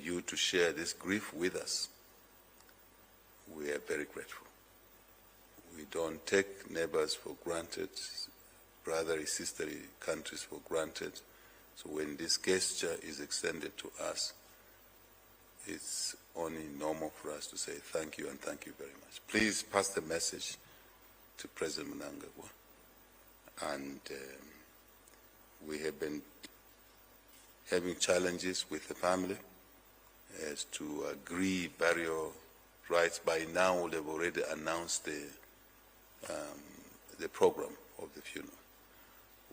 you to share this grief with us. We are very grateful. We don't take neighbors for granted, brotherly, sisterly countries for granted. So when this gesture is extended to us, it's only normal for us to say thank you and thank you very much. Please pass the message to President Mnangagwa. And we have been having challenges with the family as to agree burial rights. By now, they've already announced the program of the funeral.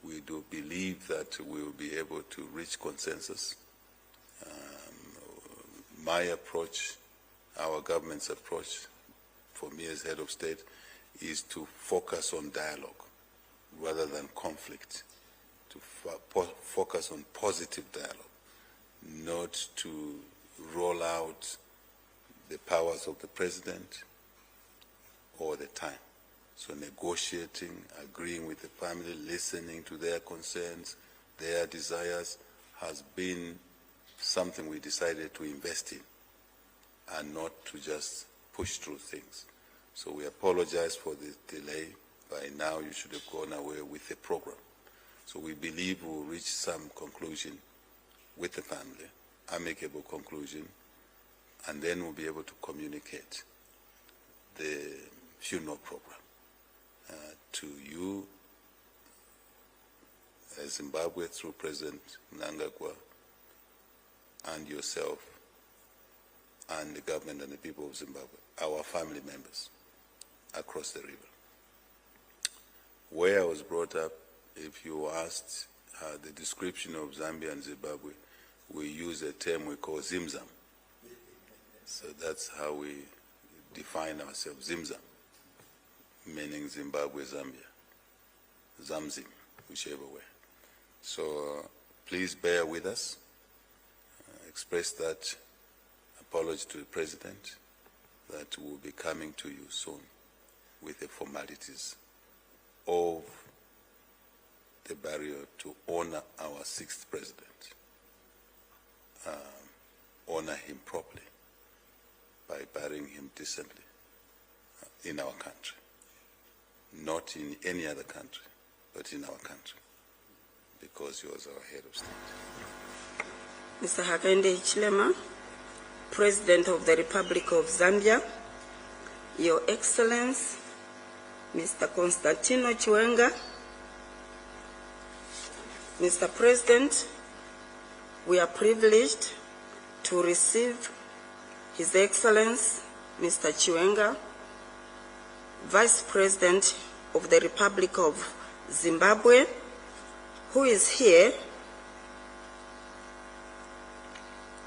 We do believe that we will be able to reach consensus. My approach, our government's approach, for me as head of state, is to focus on dialogue rather than conflict, to focus on positive dialogue, not to roll out the powers of the president or the time. So negotiating, agreeing with the family, listening to their concerns, their desires, has been something we decided to invest in and not to just push through things. So we apologize for the delay. By now you should have gone away with the program. So we believe we'll reach some conclusion with the family, amicable conclusion, and then we'll be able to communicate the funeral program to you as Zimbabwe through President Mnangagwa and yourself and the government and the people of Zimbabwe, our family members across the river. Where I was brought up, if you asked the description of Zambia and Zimbabwe, we use a term we call Zimzam. So that's how we define ourselves, Zimzam, meaning Zimbabwe, Zambia, Zamzim, whichever way. So please bear with us. Express that apology to the President that we'll be coming to you soon with the formalities of the burial to honor our sixth President, honor him properly by burying him decently in our country, not in any other country, but in our country, because he was our head of state. Mr. Hakainde Hichilema, President of the Republic of Zambia, Your Excellency, Mr. Constantino Chiwenga, Mr. President, we are privileged to receive His Excellency, Mr. Chiwenga, Vice President of the Republic of Zimbabwe, who is here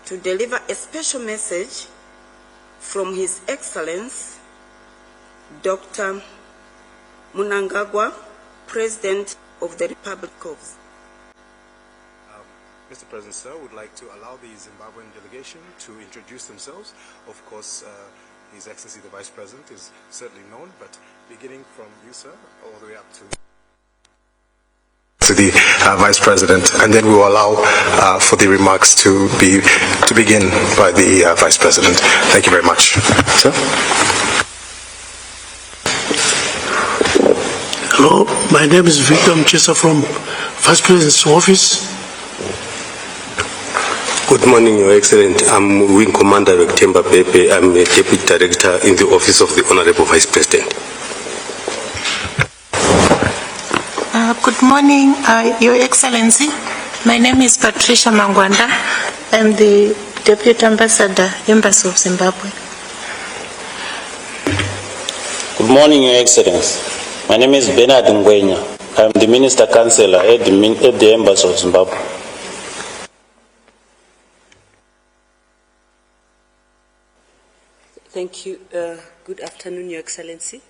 to deliver a special message from His Excellency, Dr. Mnangagwa, President of the Republic of Zimbabwe. Mr. President, sir, would like to allow the Zimbabwean delegation to introduce themselves. Of course, His Excellency, the Vice President, is certainly known, but beginning from you, sir, all the way up to the Vice President, and then we will allow for the remarks to begin by the Vice President. Thank you very much, sir. Hello, my name is Victor Mchesa from Vice President's office. Good morning, Your Excellency. I'm Wing Commander Rektemba Pepe. I'm a Deputy Director in the Office of the Honorable Vice President. Good morning, Your Excellency. My name is Patricia Mangwanda. I'm the Deputy Ambassador, Embassy of Zimbabwe. Good morning, Your Excellency. My name is Bernard Ngwenya. I'm the Minister Councillor at the Embassy of Zimbabwe. Thank you. Good afternoon, Your Excellency.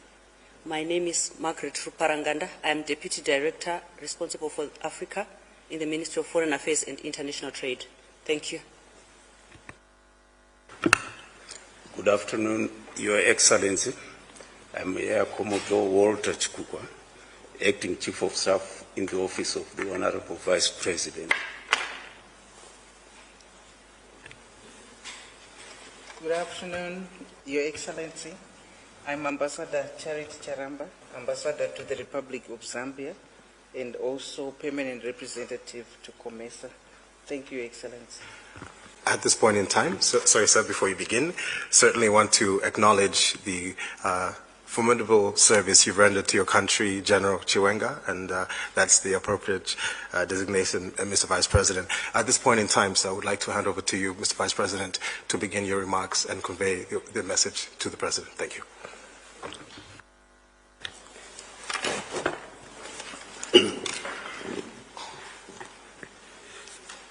My name is Margaret Ruparanganda. I am Deputy Director responsible for Africa in the Ministry of Foreign Affairs and International Trade. Thank you. Good afternoon, Your Excellency. I'm Air Commodore Walter Chikukwa, Acting Chief of Staff in the Office of the Honorable Vice President. Good afternoon, Your Excellency. I'm Ambassador Charity Charamba, Ambassador to the Republic of Zambia, and also Permanent Representative to COMESA. Thank you, Your Excellency. At this point in time, sorry, sir, before you begin, certainly want to acknowledge the formidable service you've rendered to your country, General Chiwenga, and that's the appropriate designation, Mr. Vice President. At this point in time, sir, I would like to hand over to you, Mr. Vice President, to begin your remarks and convey the message to the President. Thank you.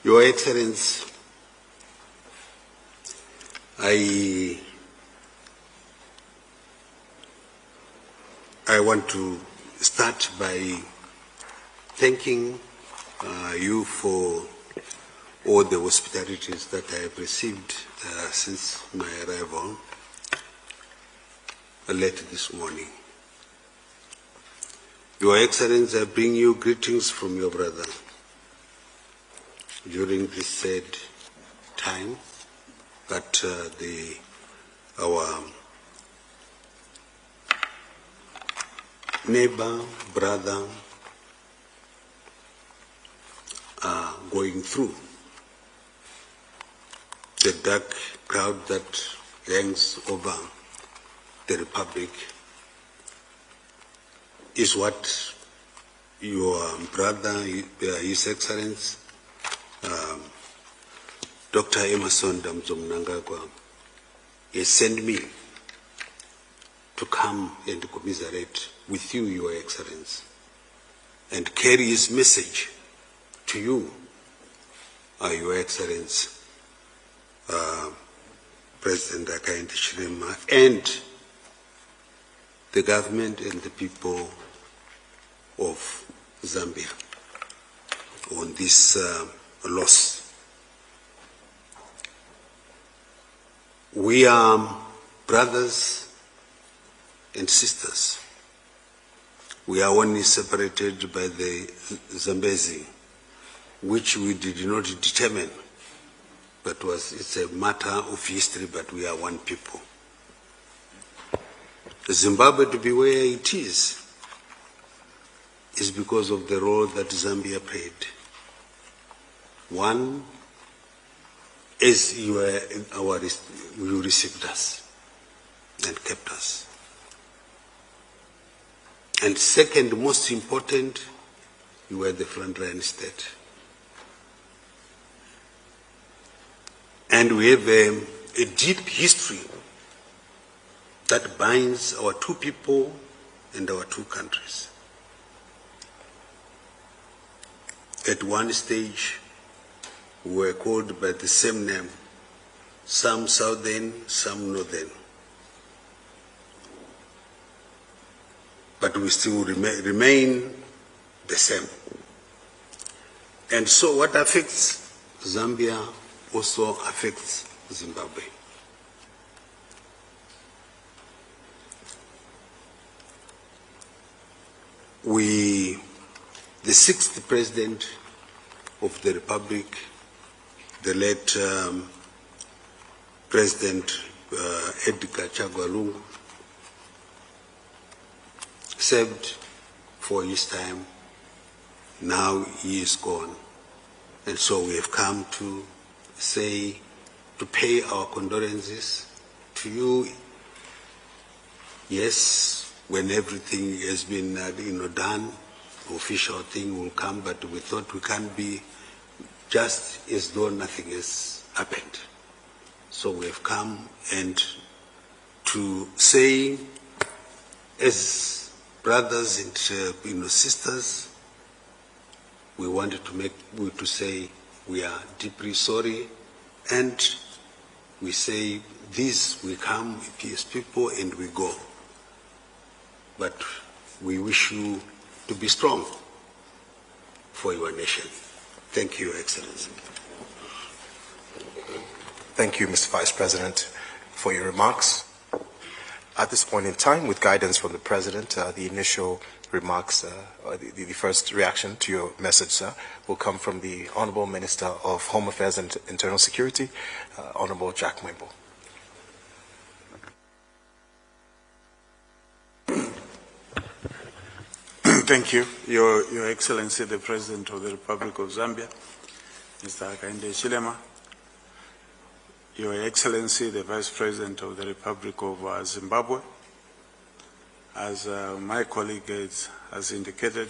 Your Excellency, I want to start by thanking you for all the hospitalities that I have received since my arrival late this morning. Your Excellency, I bring you greetings from your brother during this sad time that our neighbor, brother are going through. The dark cloud that hangs over the Republic is what your brother, His Excellency, Dr. Emmerson Mnangagwa, has sent me to come and commiserate with you, Your Excellency, and carry his message to you, Your Excellency, President Hakainde Hichilema, and the government and the people of Zambia on this loss. We are brothers and sisters. We are only separated by the Zambezi, which we did not determine, but it's a matter of history, but we are one people. Zimbabwe to be where it is because of the role that Zambia played. One, as you received us and kept us. And second, most important, you were the frontline state. And we have a deep history that binds our two people and our two countries. At one stage, we were called by the same name, some southern, some northern. But we still remain the same. And so what affects Zambia also affects Zimbabwe. The sixth President of the Republic, the late President Edgar Lungu, served for his time. Now he is gone. And so we have come to pay our condolences to you. Yes, when everything has been done, the official thing will come, but we thought we can't be just as though nothing has happened. So we have come and to say, as brothers and sisters, we wanted to say we are deeply sorry, and we say this, we come as people and we go. But we wish you to be strong for your nation. Thank you, Your Excellency. Thank you, Mr. Vice President, for your remarks. At this point in time, with guidance from the President, the initial remarks, the first reaction to your message, sir, will come from the Honorable Minister of Home Affairs and Internal Security, Honorable Jack Mwimbo. Thank you. Your Excellency, the President of the Republic of Zambia, Mr. Hakainde Hichilema, Your Excellency, the Vice President of the Republic of Zimbabwe, as my colleague has indicated,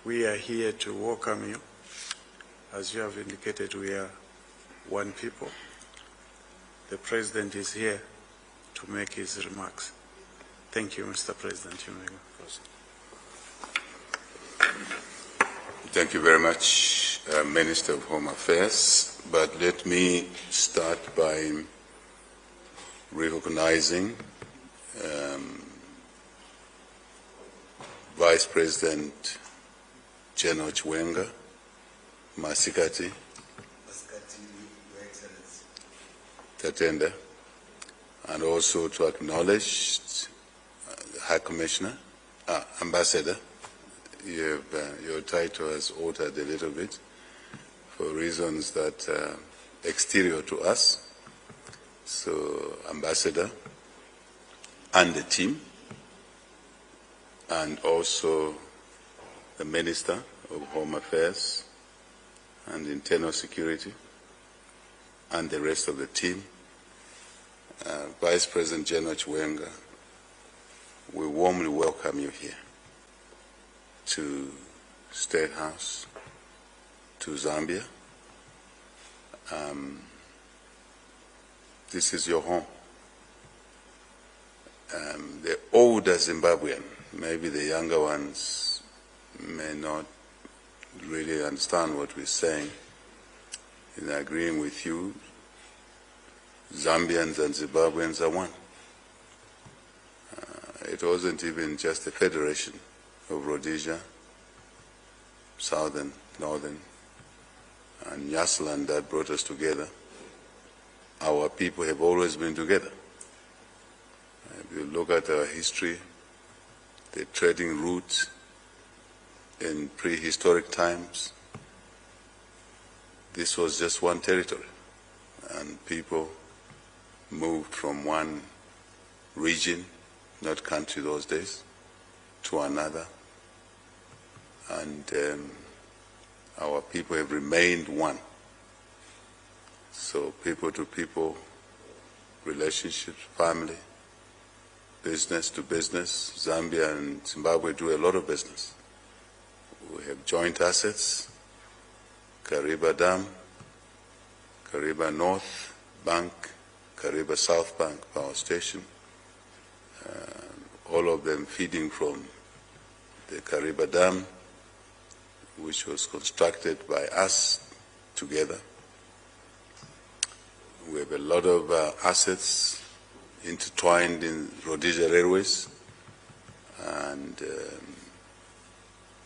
we are here to welcome you. As you have indicated, we are one people. The President is here to make his remarks. Thank you, Mr. President. You may go first. Thank you very much, Minister of Home Affairs. But let me start by recognizing Vice President General Chiwenga, Masikati, Tatenda, and also to acknowledge High Commissioner, Ambassador. Your title has altered a little bit for reasons that are exterior to us. So, Ambassador and the team, and also the Minister of Home Affairs and Internal Security, and the rest of the team. Vice President General Chiwenga, we warmly welcome you here to State House, to Zambia. This is your home. The older Zimbabwean, maybe the younger ones may not really understand what we're saying. In agreeing with you, Zambians and Zimbabweans are one. It wasn't even just a federation of Rhodesia, Southern, Northern, and Nyasaland that brought us together. Our people have always been together. If you look at our history, the trading routes in prehistoric times, this was just one territory, and people moved from one region, not country those days, to another, and our people have remained one. So people to people relationships, family, business to business. Zambia and Zimbabwe do a lot of business. We have joint assets, Kariba Dam, Kariba North Bank, Kariba South Bank Power Station, all of them feeding from the Kariba Dam, which was constructed by us together. We have a lot of assets intertwined in Rhodesia Railways and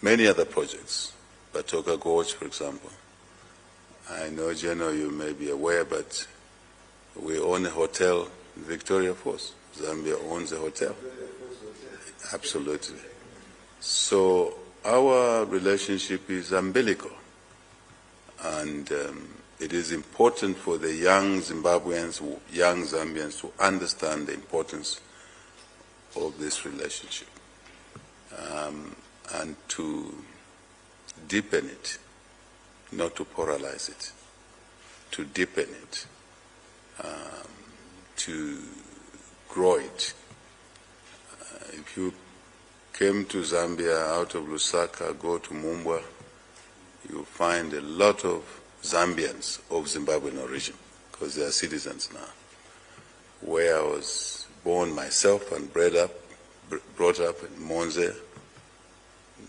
many other projects. Batoka Gorge, for example. I know, General, you may be aware, but we own a hotel in Victoria Falls. Zambia owns a hotel. Absolutely. So our relationship is umbilical, and it is important for the young Zimbabweans, young Zambians to understand the importance of this relationship and to deepen it, not to polarize it, to deepen it, to grow it. If you came to Zambia out of Lusaka, go to Mumbwa, you'll find a lot of Zambians of Zimbabwean origin, because they are citizens now. Where I was born myself and brought up in Monze,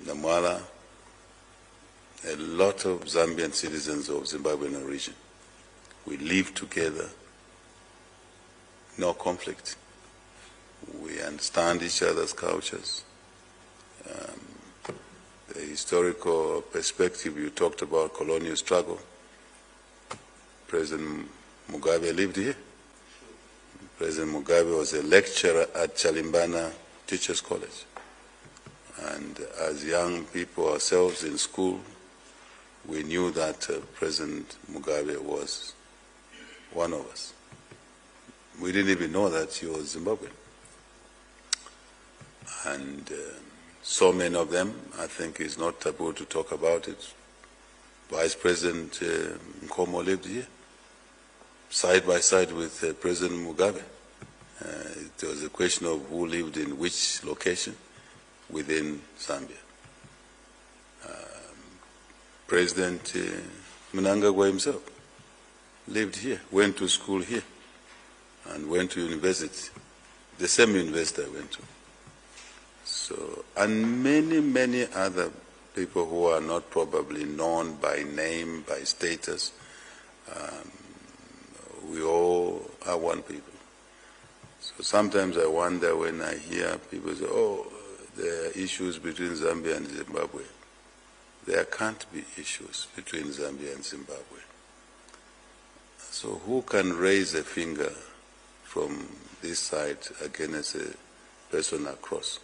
Namwala, a lot of Zambian citizens of Zimbabwean origin. We live together, no conflict. We understand each other's cultures. The historical perspective, you talked about colonial struggle. President Mugabe lived here. President Mugabe was a lecturer at Chalimbana Teachers College. And as young people ourselves in school, we knew that President Mugabe was one of us. We didn't even know that he was Zimbabwean. And so many of them. I think it's not taboo to talk about it. Vice President Nkomo lived here, side by side with President Mugabe. It was a question of who lived in which location within Zambia. President Mnangagwa himself lived here, went to school here, and went to university, the same university I went to. So, and many, many other people who are not probably known by name, by status. We all are one people. So sometimes I wonder when I hear people say, oh, there are issues between Zambia and Zimbabwe. There can't be issues between Zambia and Zimbabwe. So who can raise a finger from this side against a person across?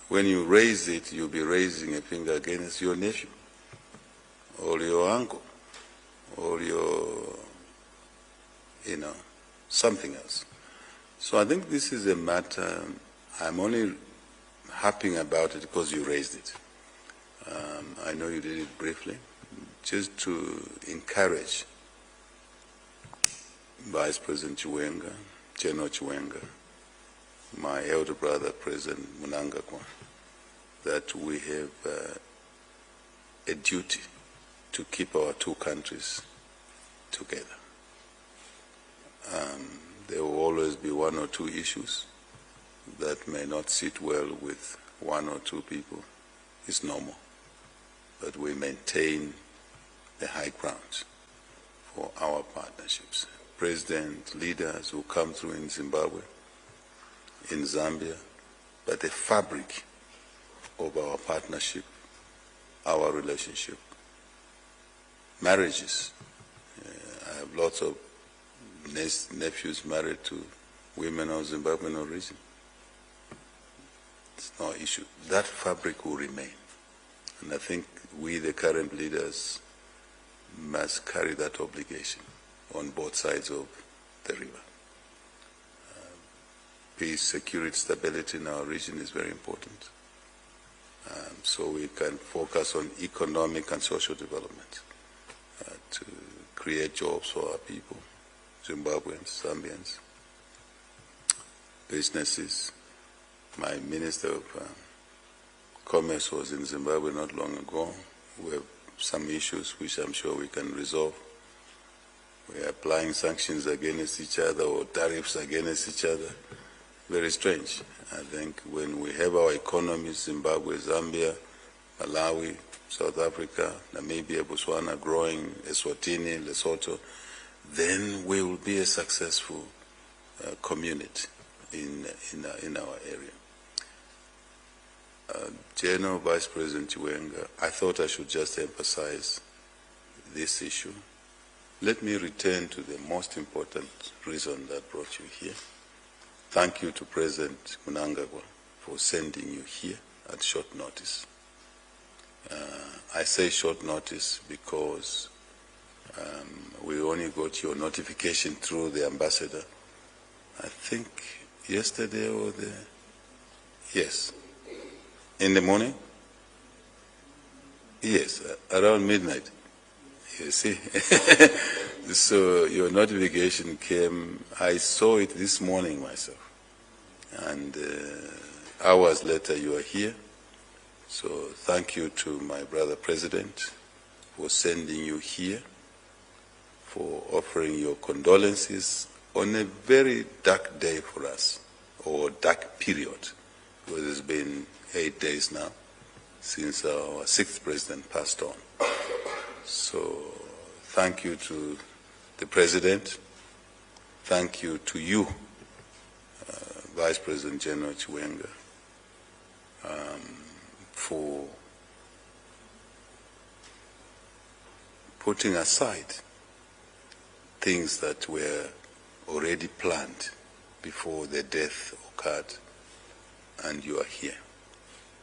When you raise it, you'll be raising a finger against your nephew, or your uncle, or your, something else. So I think this is a matter, I'm only harping about it because you raised it. I know you did it briefly, just to encourage Vice President Chiwenga, General Chiwenga, my elder brother, President Mnangagwa, that we have a duty to keep our two countries together. There will always be one or two issues that may not sit well with one or two people. It's normal. But we maintain the high ground for our partnerships. President, leaders who come through in Zimbabwe, in Zambia, but the fabric of our partnership, our relationship, marriages. I have lots of nephews married to women of Zimbabwean origin. It's no issue. That fabric will remain. And I think we, the current leaders, must carry that obligation on both sides of the river. Peace, security, stability in our region is very important. So we can focus on economic and social development to create jobs for our people, Zimbabweans, Zambians, businesses. My Minister of Commerce was in Zimbabwe not long ago. We have some issues which I'm sure we can resolve. We are applying sanctions against each other or tariffs against each other. Very strange. I think when we have our economies, Zimbabwe, Zambia, Malawi, South Africa, Namibia, Botswana growing, Eswatini, Lesotho, then we will be a successful community in our area. General Vice President Chiwenga, I thought I should just emphasize this issue. Let me return to the most important reason that brought you here. Thank you to President Mnangagwa for sending you here at short notice. I say short notice because we only got your notification through the ambassador, I think yesterday or yes, in the morning? Yes, around midnight. You see? So your notification came, I saw it this morning myself. And hours later you are here. So thank you to my brother President for sending you here, for offering your condolences on a very dark day for us, or dark period, because it's been 8 days now since our 6th president passed on. So thank you to the President, thank you to you, Vice President General Chiwenga, for putting aside things that were already planned before the death occurred, and you are here.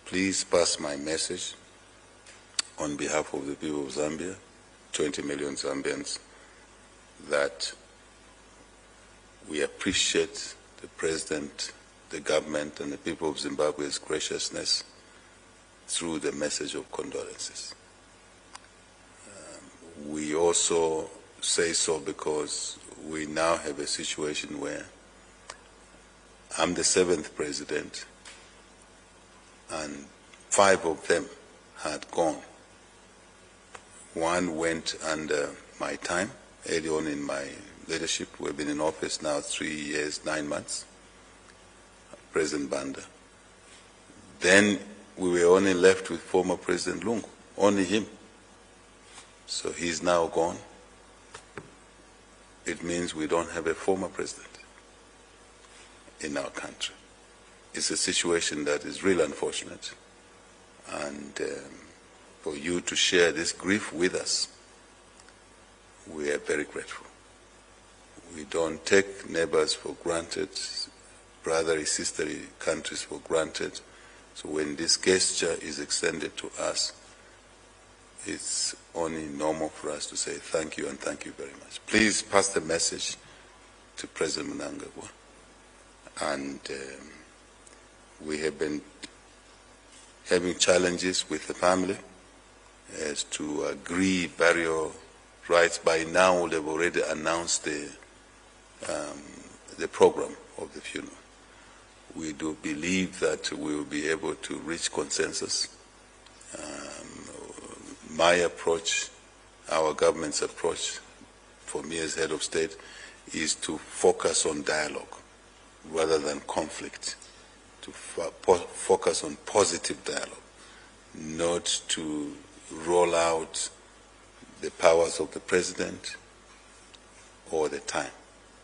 Please pass my message on behalf of the people of Zambia, 20 million Zambians, that we appreciate the President, the government, and the people of Zimbabwe's graciousness through the message of condolences. We also say so because we now have a situation where I'm the 7th president and 5 of them had gone. One went under my time, early on in my leadership. We've been in office now 3 years, 9 months. President Banda. Then we were only left with former President Lungu, only him. So he's now gone. It means we don't have a former president in our country. It's a situation that is really unfortunate. And for you to share this grief with us, we are very grateful. We don't take neighbors for granted, brotherly, sisterly countries for granted. So when this gesture is extended to us, it's only normal for us to say thank you and thank you very much. Please pass the message to President Mnangagwa. And we have been having challenges with the family as to agree burial rights. By now, they've already announced the program of the funeral. We do believe that we will be able to reach consensus. My approach, our government's approach, for me as head of state, is to focus on dialogue rather than conflict, to focus on positive dialogue, not to roll out the powers of the president all the time.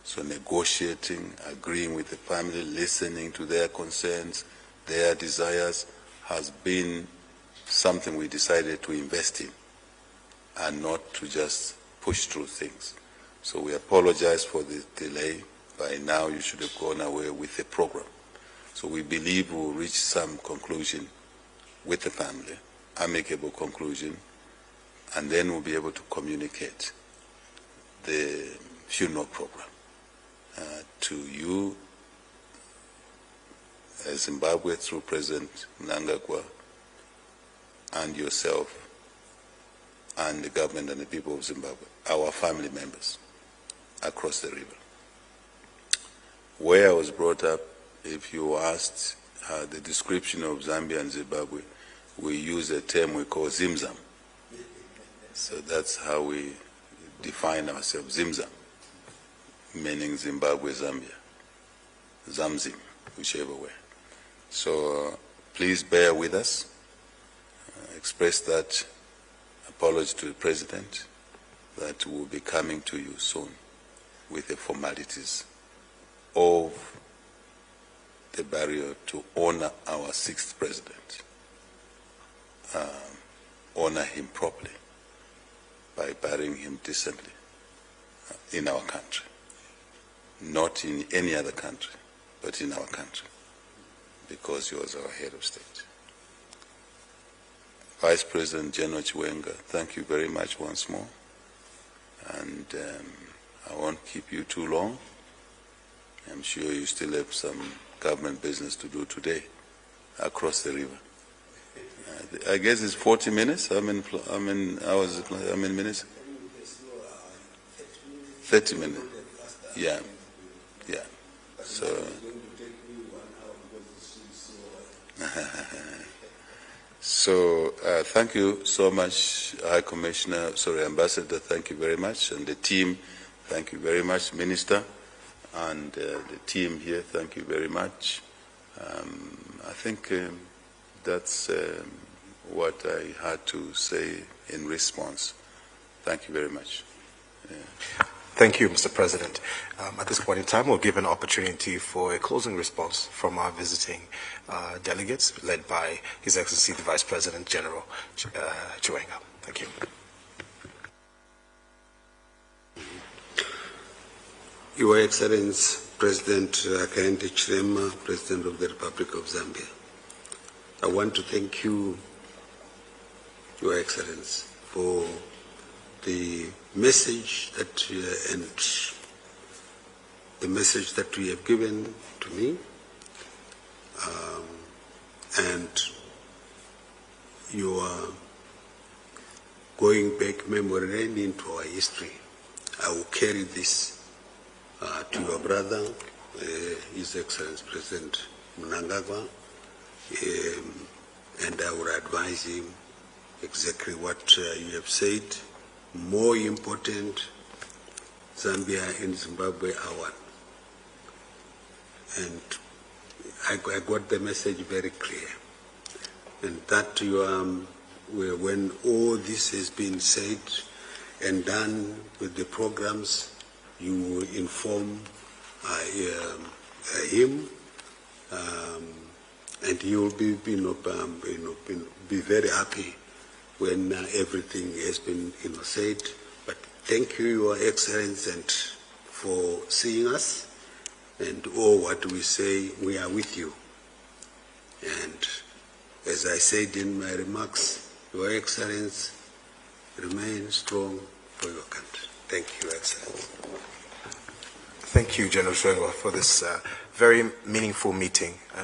So negotiating, agreeing with the family, listening to their concerns, their desires, has been something we decided to invest in and not to just push through things. So we apologize for the delay. By now you should have gone away with the program. So we believe we will reach some conclusion with the family, amicable conclusion, and then we'll be able to communicate the funeral program to you as Zimbabwe through President Mnangagwa and yourself and the government and the people of Zimbabwe, our family members across the river. Where I was brought up, if you asked the description of Zambia and Zimbabwe, we use a term we call Zimzam. So that's how we define ourselves, Zimzam, meaning Zimbabwe, Zambia, Zamzim, whichever way. So please bear with us. Express that apology to the President that will be coming to you soon with the formalities of the burial to honor our 6th President, honor him properly by burying him decently in our country, not in any other country, but in our country, because he was our head of state. Vice President General Chiwenga, thank you very much once more. And I won't keep you too long. I'm sure you still have some government business to do today across the river. I guess it's 40 minutes. How many hours? How many minutes? 30 minutes. Yeah. Yeah. So. So thank you so much, High Commissioner, Ambassador, thank you very much, and the team, thank you very much, Minister, and the team here, thank you very much. I think that's what I had to say in response. Thank you very much. Thank you, Mr. President. At this point in time, we'll give an opportunity for a closing response from our visiting delegates, led by His Excellency the Vice President General Chiwenga. Thank you. Your Excellency, President Hakainde Hichilema, President of the Republic of Zambia, I want to thank you, Your Excellency, for the message that you have given to me, and you are going back memory lane into our history. I will carry this to your brother, His Excellency President Mnangagwa, and I will advise him exactly what you have said. More important, Zambia and Zimbabwe are one. And I got the message very clear. And that when all this has been said and done with the programs, you will inform him, and he will be, be very happy when everything has been said. But thank you, Your Excellency, and for seeing us, and all what we say, we are with you. And as I said in my remarks, Your Excellency, remain strong for your country. Thank you, Your Excellency. Thank you, General Chiwenga, for this very meaningful meeting. And